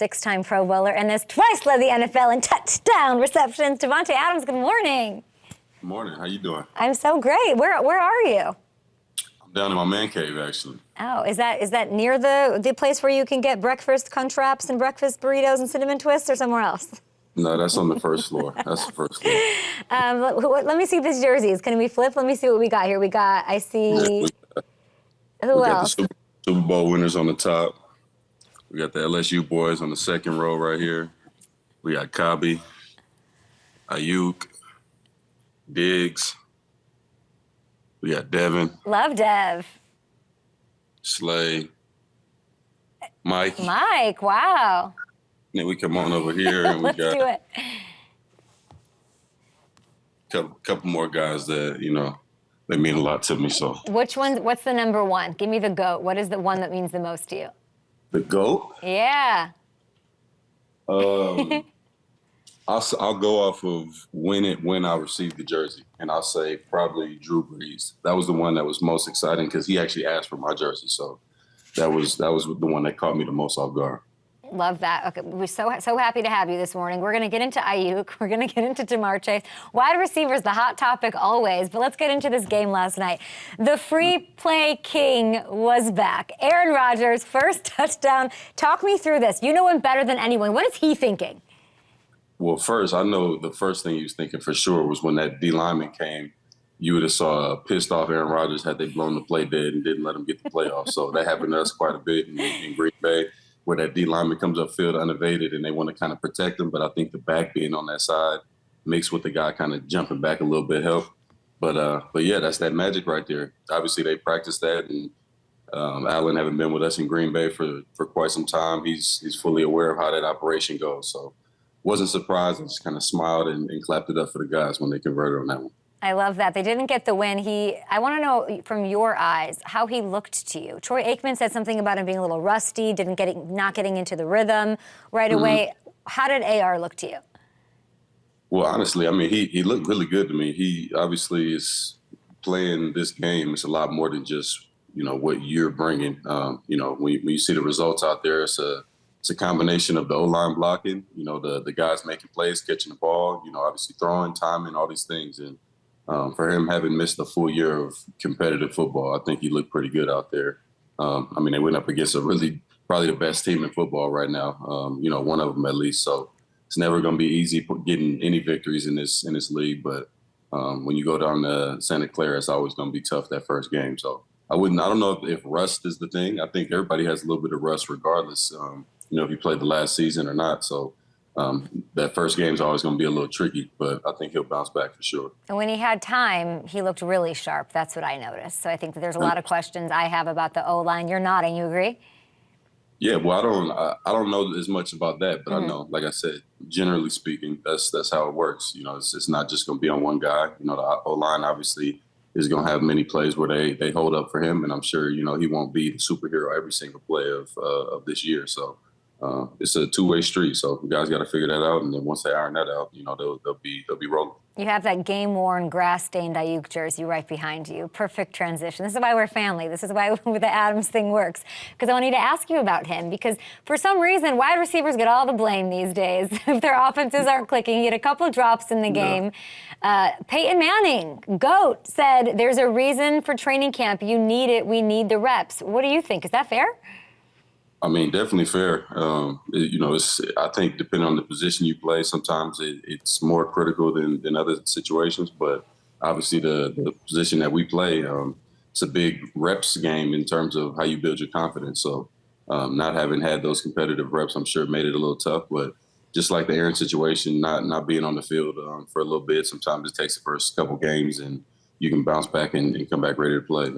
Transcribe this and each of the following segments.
six-time Pro Bowler, and has twice led the NFL in touchdown receptions. Davante Adams, good morning. Good morning. How you doing? I'm so great. Where are you? I'm down in my man cave, actually. Oh, is that near the place where you can get breakfast crunch wraps and breakfast burritos and cinnamon twists, or somewhere else? No, that's on the first floor. That's the first floor. Let me see these jerseys. Can we flip? Let me see what we got here. I see. Who else? We got the Super Bowl winners on the top. We got the LSU boys on the second row right here. We got Kabi, Ayuk, Diggs. We got Devin. Love Dev. Slay. Mike. Mike, wow. Then we come on over here and we Let's got do it. couple more guys that, they mean a lot to me. So Which one? What's the number one? Give me the GOAT. What is the one that means the most to you? the GOAT? Yeah. I'll go off of when I received the jersey, and I'll say probably Drew Brees. That was the one that was most exciting because he actually asked for my jersey, so that was the one that caught me the most off guard. Love that. Okay, we're so happy to have you this morning. We're going to get into Ayuk. We're going to get into Jamar Chase. Wide receivers, the hot topic always. But let's get into this game last night. The free play king was back. Aaron Rodgers, first touchdown. Talk me through this. You know him better than anyone. What is he thinking? Well, first, I know the first thing he was thinking for sure was when that D lineman came, you would have saw a pissed off Aaron Rodgers had they blown the play dead and didn't let him get the playoffs. So that happened to us quite a bit in Green Bay, where that D lineman comes upfield unevaded and they want to kind of protect him. But I think the back being on that side mixed with the guy kind of jumping back a little bit helped. But yeah, that's that magic right there. Obviously, they practiced that, and Allen having been with us in Green Bay for quite some time, he's fully aware of how that operation goes. So wasn't surprised. I just kind of smiled and clapped it up for the guys when they converted on that one. I love that. They didn't get the win. I want to know from your eyes how he looked to you. Troy Aikman said something about him being a little rusty, not getting into the rhythm right away. How did AR look to you? Well, honestly, I mean, he looked really good to me. He obviously is playing this game. It's a lot more than just, what you're bringing. When you see the results out there, it's a combination of the O-line blocking, the guys making plays, catching the ball, obviously throwing, timing, all these things. And for him having missed a full year of competitive football, I think he looked pretty good out there. They went up against probably the best team in football right now, one of them at least. So it's never going to be easy getting any victories in this league. But when you go down to Santa Clara, it's always going to be tough that first game. So I don't know if rust is the thing. I think everybody has a little bit of rust regardless, if you played the last season or not. So that first game is always going to be a little tricky, but I think he'll bounce back for sure. And when he had time, he looked really sharp. That's what I noticed. So I think that there's a lot of questions I have about the O-line. You're nodding. You agree? Yeah, well, I don't know as much about that, but I know, like I said, generally speaking, that's how it works. It's not just going to be on one guy. The O-line obviously is going to have many plays where they hold up for him, and I'm sure, he won't be the superhero every single play of this year. So it's a two-way street. So you guys got to figure that out, and then once they iron that out, they'll be rolling. You have that game-worn, grass-stained Ayuk jersey right behind you. Perfect transition. This is why we're family. This is why the Adams thing works. Because I wanted to ask you about him. Because for some reason, wide receivers get all the blame these days if their offenses aren't clicking. He had a couple drops in the game. Peyton Manning, GOAT, said there's a reason for training camp. You need it. We need the reps. What do you think? Is that fair? I mean, definitely fair. I think depending on the position you play, sometimes it's more critical than other situations. But obviously, the position that we play, it's a big reps game in terms of how you build your confidence. So not having had those competitive reps, I'm sure made it a little tough. But just like the Aaron situation, not being on the field for a little bit, sometimes it takes the first couple games and you can bounce back and come back ready to play.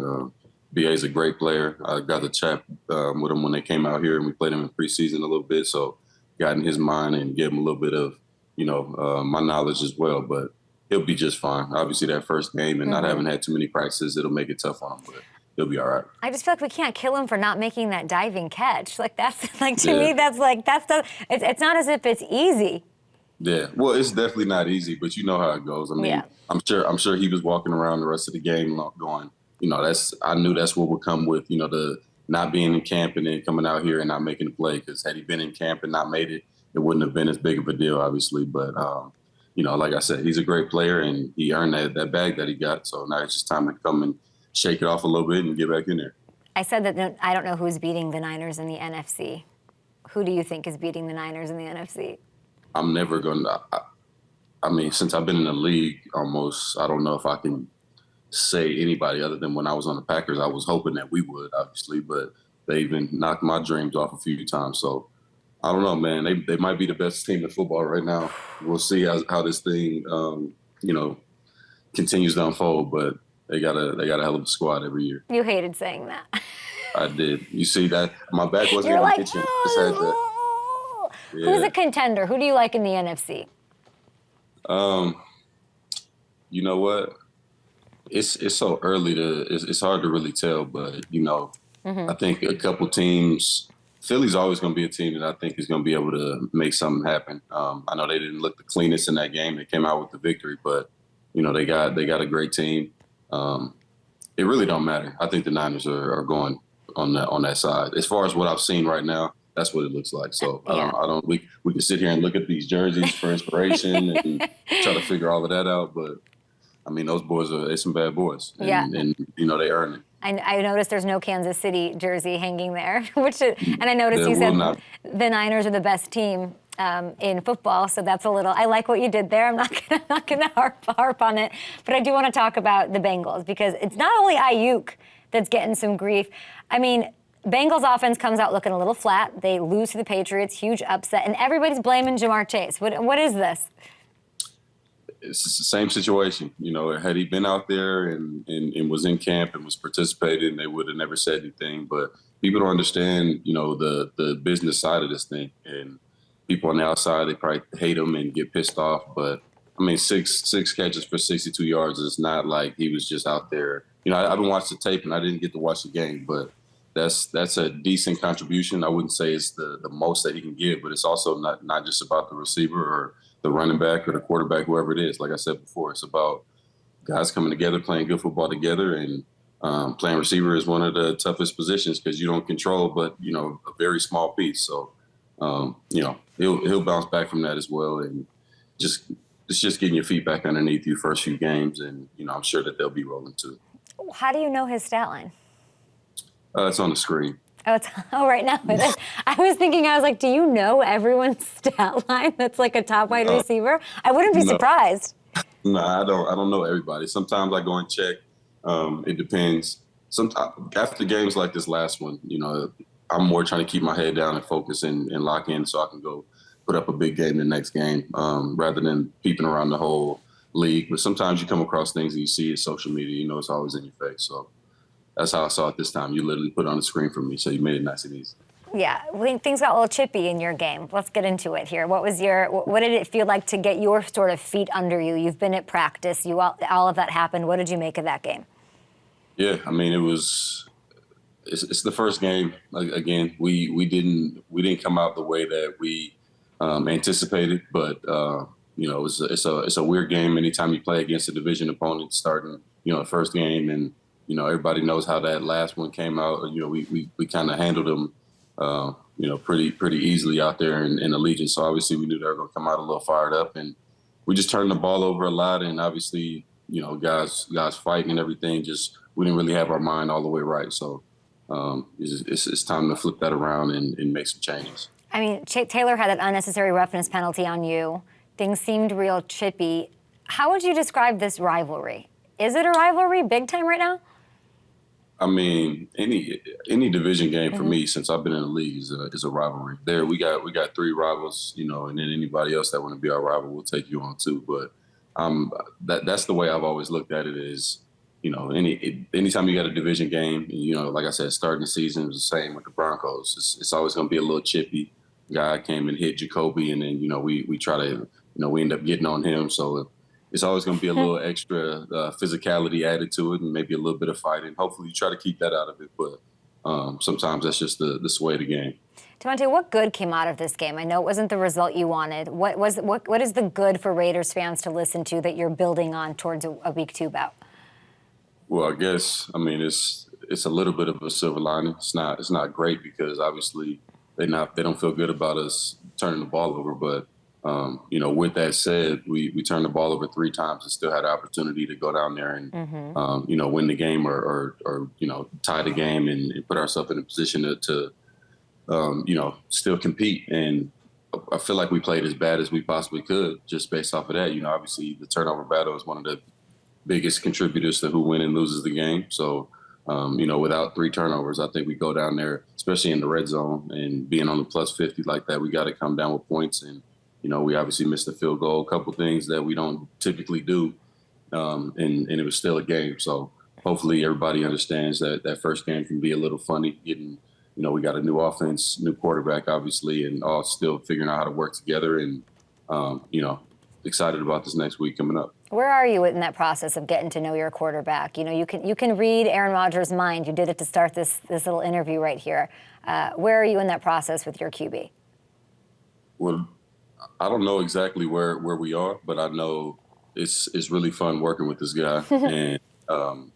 BA is a great player. I got to chat with him when they came out here, and we played him in preseason a little bit. So got in his mind and gave him a little bit of, my knowledge as well. But he'll be just fine. Obviously, that first game and not having had too many practices, it'll make it tough on him. But he'll be all right. I just feel like we can't kill him for not making that diving catch. Like that's like to me, that's it's not as if it's easy. Yeah, well, it's definitely not easy, but you know how it goes. I mean, I'm sure he was walking around the rest of the game going, I knew that's what would come with, the not being in camp and then coming out here and not making a play. Because had he been in camp and not made it, it wouldn't have been as big of a deal, obviously. But like I said, he's a great player and he earned that bag that he got. So now it's just time to come and shake it off a little bit and get back in there. I said that I don't know who's beating the Niners in the NFC. Who do you think is beating the Niners in the NFC? I'm never going to. I mean, since I've been in the league almost, I don't know if I can say anybody other than when I was on the Packers. I was hoping that we would, obviously, but they even knocked my dreams off a few times. So I don't know, man. They might be the best team in football right now. We'll see how this thing, continues to unfold. But they got a hell of a squad every year. You hated saying that. I did. You see that? My back wasn't You're in the like, kitchen. Just had that. Yeah. Who's a contender? Who do you like in the NFC? You know what? It's so early it's hard to really tell, but I think a couple teams. Philly's always going to be a team that I think is going to be able to make something happen. I know they didn't look the cleanest in that game. They came out with the victory, but they got a great team. It really don't matter. I think the Niners are going on that side. As far as what I've seen right now, that's what it looks like. So Yeah. we can sit here and look at these jerseys for inspiration and try to figure all of that out. But I mean, those boys they're some bad boys, and they earn it. I noticed there's no Kansas City jersey hanging there, and I noticed you said the Niners are the best team in football, so that's a little. I like what you did there. I'm not gonna harp on it, but I do want to talk about the Bengals because it's not only Ayuk that's getting some grief. I mean, Bengals offense comes out looking a little flat. They lose to the Patriots, huge upset, and everybody's blaming Jamar Chase. What is this? It's the same situation. Had he been out there and was in camp and was participating, they would have never said anything. But people don't understand, the business side of this thing. And people on the outside, they probably hate him and get pissed off. But I mean, six catches for 62 yards is not like he was just out there. I've been watching the tape and I didn't get to watch the game, but that's a decent contribution. I wouldn't say it's the most that he can give, but it's also not just about the receiver or the running back or the quarterback, whoever it is. Like I said before, it's about guys coming together, playing good football together, and playing receiver is one of the toughest positions because you don't control, but a very small piece. So he'll bounce back from that as well, and it's just getting your feet back underneath you first few games, and I'm sure that they'll be rolling too. How do you know his stat line? It's on the screen. Right now it is. I was like, do you know everyone's stat line that's like a top wide receiver? I wouldn't be surprised. No, I don't know everybody. Sometimes I go and check. It depends. After games like this last one, I'm more trying to keep my head down and focus and lock in so I can go put up a big game the next game rather than peeping around the whole league. But sometimes you come across things and you see it social media, it's always in your face. So that's how I saw it this time. You literally put it on the screen for me, so you made it nice and easy. Yeah, things got a little chippy in your game. Let's get into it here. What did it feel like to get your sort of feet under you? You've been at practice. All of that happened. What did you make of that game? Yeah, I mean, it's the first game. Again, we didn't come out the way that we anticipated, but it's a weird game. Anytime you play against a division opponent, starting the first game, and everybody knows how that last one came out. We kind of handled them. Pretty easily out there in Allegiant. So obviously we knew they were going to come out a little fired up, and we just turned the ball over a lot. And obviously, guys fighting and everything. Just we didn't really have our mind all the way right. So it's time to flip that around and make some changes. I mean, Taylor had an unnecessary roughness penalty on you. Things seemed real chippy. How would you describe this rivalry? Is it a rivalry, big time right now? I mean, any division game for me since I've been in the league is a rivalry. There, we got three rivals, and then anybody else that want to be our rival, we'll take you on too. But that's the way I've always looked at it. Is anytime you got a division game, like I said, starting the season is the same with the Broncos. It's always going to be a little chippy. Guy came and hit Jacoby, and then we try to we end up getting on him. So it's always going to be a little extra physicality added to it and maybe a little bit of fighting. Hopefully you try to keep that out of it, but sometimes that's just the sway of the game. Davante, what good came out of this game? I know it wasn't the result you wanted. What is the good for Raiders fans to listen to that you're building on towards a week 2 bout? Well, I guess, it's it's a little bit of a silver lining. It's not great because obviously they don't feel good about us turning the ball over. But you know, with that said, we turned the ball over 3 times and still had the opportunity to go down there and you know, win the game or you know, tie the game and put ourselves in a position to you know, still compete. And I feel like we played as bad as we possibly could just based off of that. You know, obviously the turnover battle is one of the biggest contributors to who wins and loses the game. So, you know, without 3 turnovers, I think we go down there, especially in the red zone and being on the plus 50 like that, we got to come down with points. And, you know, we obviously missed the field goal, a couple things that we don't typically do. And it was still a game. So hopefully everybody understands that that first game can be a little funny getting, you know, we got a new offense, new quarterback, obviously, and all still figuring out how to work together. And, you know, excited about this next week coming up. Where are you in that process of getting to know your quarterback? You know, you can read Aaron Rodgers' mind. You did it to start this little interview right here. Where are you in that process with your QB? Well, I don't know exactly where we are, but I know it's really fun working with this guy. And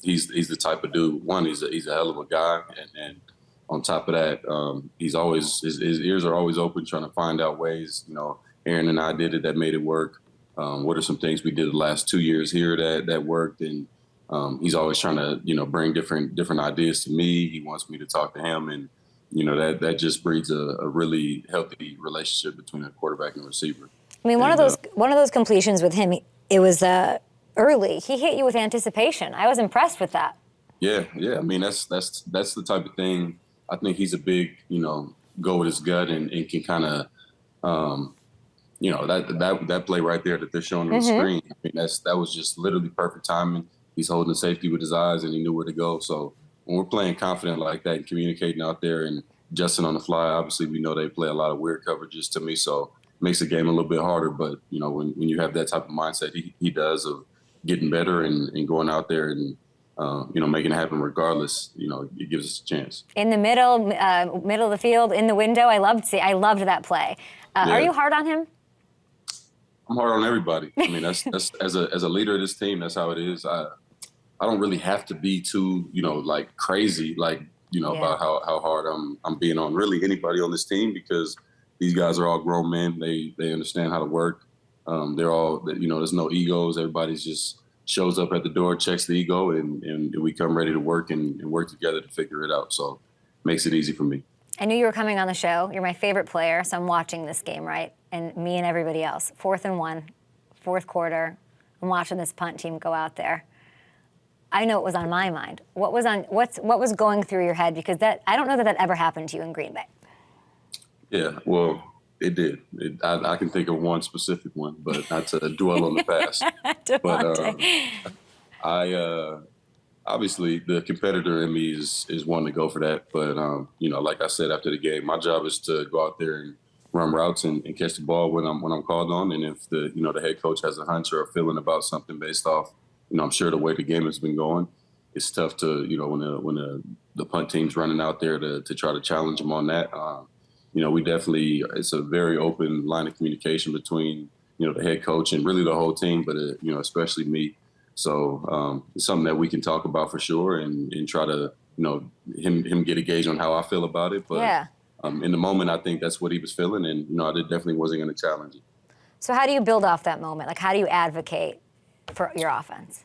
he's the type of dude. One, he's a hell of a guy, and on top of that, he's always his ears are always open, trying to find out ways. You know, Aaron and I did it that made it work. What are some things we did the last 2 years here that worked? And he's always trying to, you know, bring different ideas to me. He wants me to talk to him, and you know that just breeds a really healthy relationship between a quarterback and a receiver. I mean, one of those completions with him, it was early. He hit you with anticipation. I was impressed with that. Yeah. I mean, that's the type of thing. I think he's a big, you know, go with his gut and can kind of, you know, that play right there that they're showing on the screen. I mean, that was just literally perfect timing. He's holding the safety with his eyes and he knew where to go. So when we're playing confident like that and communicating out there and adjusting on the fly, obviously we know they play a lot of weird coverages to me. So it makes the game a little bit harder. But, you know, when you have that type of mindset he does of getting better and going out there and, you know, making it happen regardless, you know, it gives us a chance. In the middle of the field, in the window, I loved that play. Yeah. Are you hard on him? I'm hard on everybody. I mean, that's as a leader of this team, that's how it is. I don't really have to be too, you know, like crazy, like, you know, about how hard I'm being on really anybody on this team, because these guys are all grown men. They understand how to work. They're all, you know, there's no egos. Everybody's just shows up at the door, checks the ego, and we come ready to work and work together to figure it out. So makes it easy for me. I knew you were coming on the show. You're my favorite player, so I'm watching this game, right? And me and everybody else. 4th and 1, 4th quarter. I'm watching this punt team go out there. I know it was on my mind. What was going through your head? Because I don't know that ever happened to you in Green Bay. Yeah, well, it did. I can think of one specific one, but not to dwell on the past. Davante. But obviously the competitor in me is one to go for that. But you know, like I said after the game, my job is to go out there and run routes and catch the ball when I'm called on. And if the head coach has a hunch or a feeling about something based off, you know, I'm sure the way the game has been going, it's tough to, you know, when the punt team's running out there to try to challenge them on that. You know, it's a very open line of communication between, you know, the head coach and really the whole team, but, you know, especially me. So it's something that we can talk about for sure and try to, you know, him get a gauge on how I feel about it. But yeah. In the moment, I think that's what he was feeling. And, you know, I definitely wasn't going to challenge it. So how do you build off that moment? Like, how do you advocate for your offense?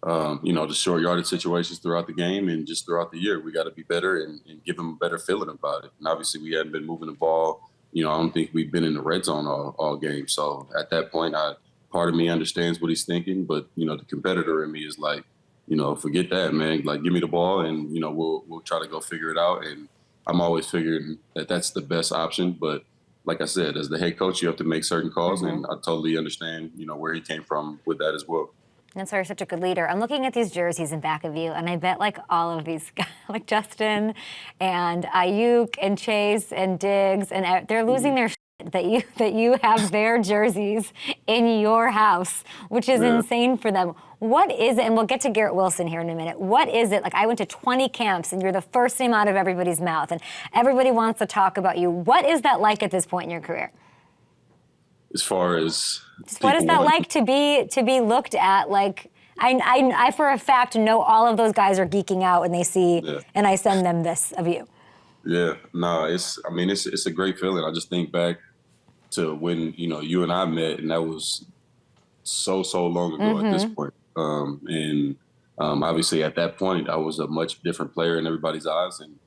You know, the short yardage situations throughout the game and just throughout the year, we got to be better and give them a better feeling about it. And obviously we hadn't been moving the ball. You know, I don't think we've been in the red zone all game. So at that point, part of me understands what he's thinking, but, you know, the competitor in me is like, you know, forget that, man. Like, give me the ball and, you know, we'll try to go figure it out. And I'm always figuring that that's the best option. But like I said, as the head coach, you have to make certain calls, and I totally understand, you know, where he came from with that as well. That's why you're such a good leader. I'm looking at these jerseys in back of you, and I bet like all of these guys, like Justin and Ayuk and Chase and Diggs, and they're losing their shit that you have their jerseys in your house, which is insane for them. What is it? And we'll get to Garrett Wilson here in a minute. What is it? Like, I went to 20 camps, and you're the first name out of everybody's mouth, and everybody wants to talk about you. What is that like at this point in your career? As far as what is that like to be looked at like I for a fact know all of those guys are geeking out when they see, and I send them this of you. Yeah, no, it's a great feeling. I just think back to when, you and I met, and that was so long ago at this point. Obviously at that point, I was a much different player in everybody's eyes. And,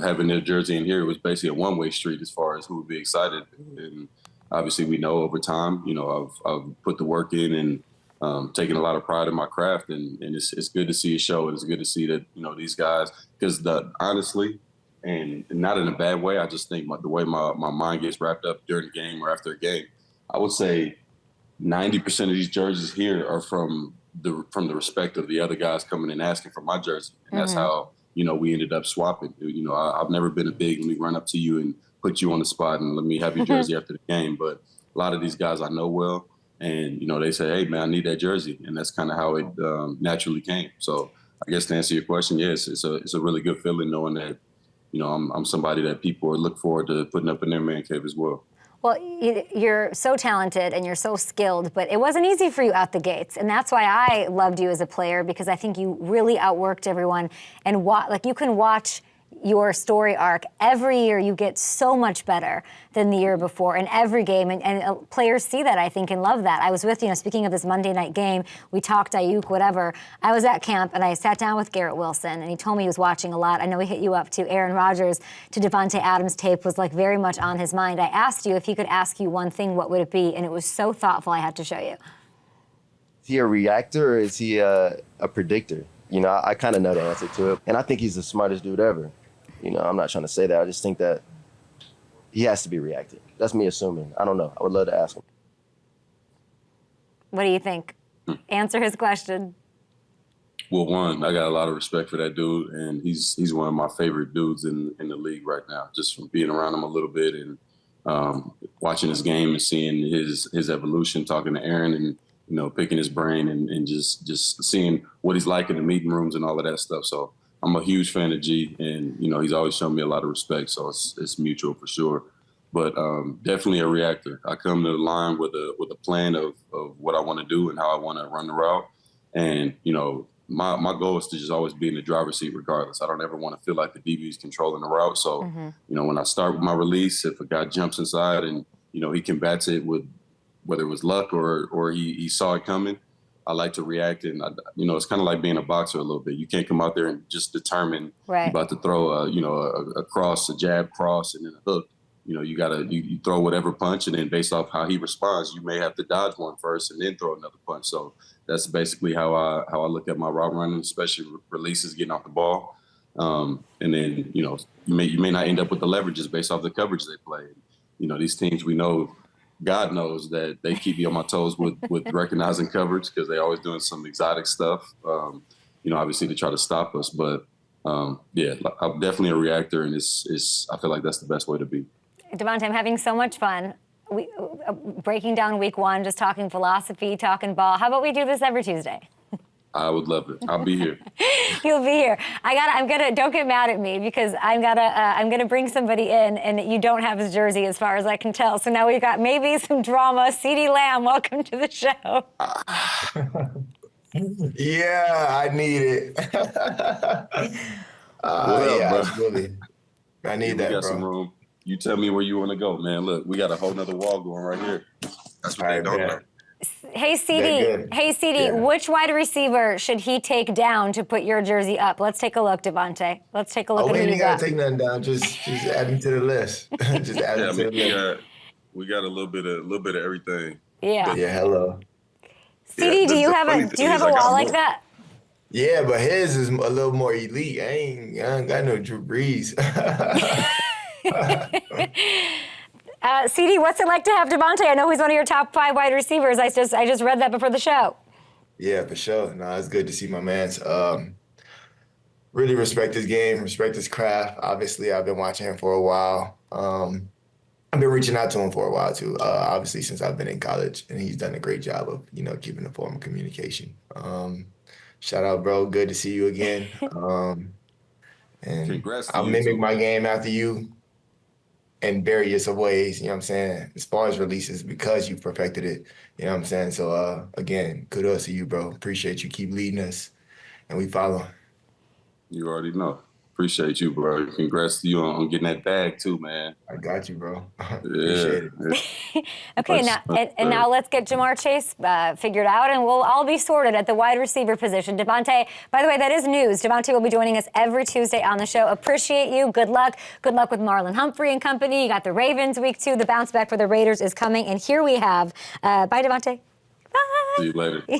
having their jersey in here, it was basically a one-way street as far as who would be excited. And obviously we know over time, I've put the work in and taken a lot of pride in my craft. And it's good to see it show. And it's good to see that, these guys, because honestly, and not in a bad way, I just think the way my mind gets wrapped up during the game or after a game, I would say 90% of these jerseys here are from the respect of the other guys coming and asking for my jersey. And that's how, we ended up swapping. I've never been a big, let me run up to you and put you on the spot and let me have your jersey after the game. But a lot of these guys I know well, and, they say, hey, man, I need that jersey. And that's kind of how it naturally came. So I guess to answer your question, yes, it's a really good feeling knowing that, I'm somebody that people look forward to putting up in their man cave as well. Well, you're so talented and you're so skilled, but it wasn't easy for you out the gates. And that's why I loved you as a player, because I think you really outworked everyone. And you can watch your story arc. Every year you get so much better than the year before in every game. And players see that, I think, and love that. I was with, speaking of this Monday night game, we talked Ayuk, whatever. I was at camp and I sat down with Garrett Wilson and he told me he was watching a lot. I know he hit you up too. Aaron Rodgers to Davante Adams tape was like very much on his mind. I asked you if he could ask you one thing, what would it be? And it was so thoughtful, I had to show you. Is he a reactor or is he a predictor? I kind of know the answer to it. And I think he's the smartest dude ever. I'm not trying to say that. I just think that he has to be reacting. That's me assuming. I don't know. I would love to ask him. What do you think? Answer his question. Well, one, I got a lot of respect for that dude, and he's one of my favorite dudes in the league right now, just from being around him a little bit and watching his game and seeing his evolution, talking to Aaron and, picking his brain and just seeing what he's like in the meeting rooms and all of that stuff. So I'm a huge fan of G, and, he's always shown me a lot of respect, so it's mutual for sure. But definitely a reactor. I come to the line with a plan of what I want to do and how I want to run the route. And, my goal is to just always be in the driver's seat regardless. I don't ever want to feel like the DB is controlling the route. So, when I start with my release, if a guy jumps inside and, he combats it with whether it was luck or he saw it coming, I like to react, and it's kind of like being a boxer a little bit. You can't come out there and just determine you're about to throw a cross, a jab cross, and then a hook. You throw whatever punch, and then based off how he responds, you may have to dodge one first and then throw another punch. So that's basically how I look at my route running, especially releases, getting off the ball, and then you may not end up with the leverages based off the coverage they play. These teams, we know. God knows that they keep me on my toes with recognizing coverage because they're always doing some exotic stuff, obviously to try to stop us. But, yeah, I'm definitely a reactor, and I feel like that's the best way to be. Davante, I'm having so much fun. Breaking down week one, just talking philosophy, talking ball. How about we do this every Tuesday? I would love it. I'll be here. You'll be here. Don't get mad at me because I'm gonna bring somebody in and you don't have his jersey as far as I can tell. So now we've got maybe some drama. CeeDee Lamb, welcome to the show. Yeah, I need it. Absolutely. I need that, we got bro. some room. You tell me where you want to go, man. Look, we got a whole nother wall going right here. That's what they don't know. Hey, CeeDee, which wide receiver should he take down to put your jersey up? Let's take a look, Davante. Let's take a look at who you got. We ain't gotta take nothing down. Just add him to the list. Just add him to the list. We got a little bit of everything. Yeah. Yeah. Hello. CeeDee, do you have a wall like that? Yeah, but his is a little more elite. I ain't got no Drew Brees. CeeDee, what's it like to have Davante? I know he's one of your top 5 wide receivers. I just read that before the show. Yeah, for sure. No, it's good to see my man's. Really respect his game, respect his craft. Obviously, I've been watching him for a while. I've been reaching out to him for a while too. Obviously, since I've been in college, and he's done a great job of keeping the form of communication. Shout out, bro. Good to see you again. And Congrats to I'll you mimic too. my game after you. in various of ways, you know what I'm saying, as far as releases because you perfected it, you know what I'm saying? So, again, kudos to you, bro. Appreciate you. Keep leading us, and we follow. You already know. Appreciate you, bro. Congrats to you on getting that bag too, man. I got you, bro. Yeah. Appreciate it. Okay, now and now let's get Jamar Chase figured out, and we'll all be sorted at the wide receiver position. Davante, by the way, that is news. Davante will be joining us every Tuesday on the show. Appreciate you. Good luck. Good luck with Marlon Humphrey and company. You got the Ravens week 2. The bounce back for the Raiders is coming, and here we have. Bye, Davante. Bye. See you later.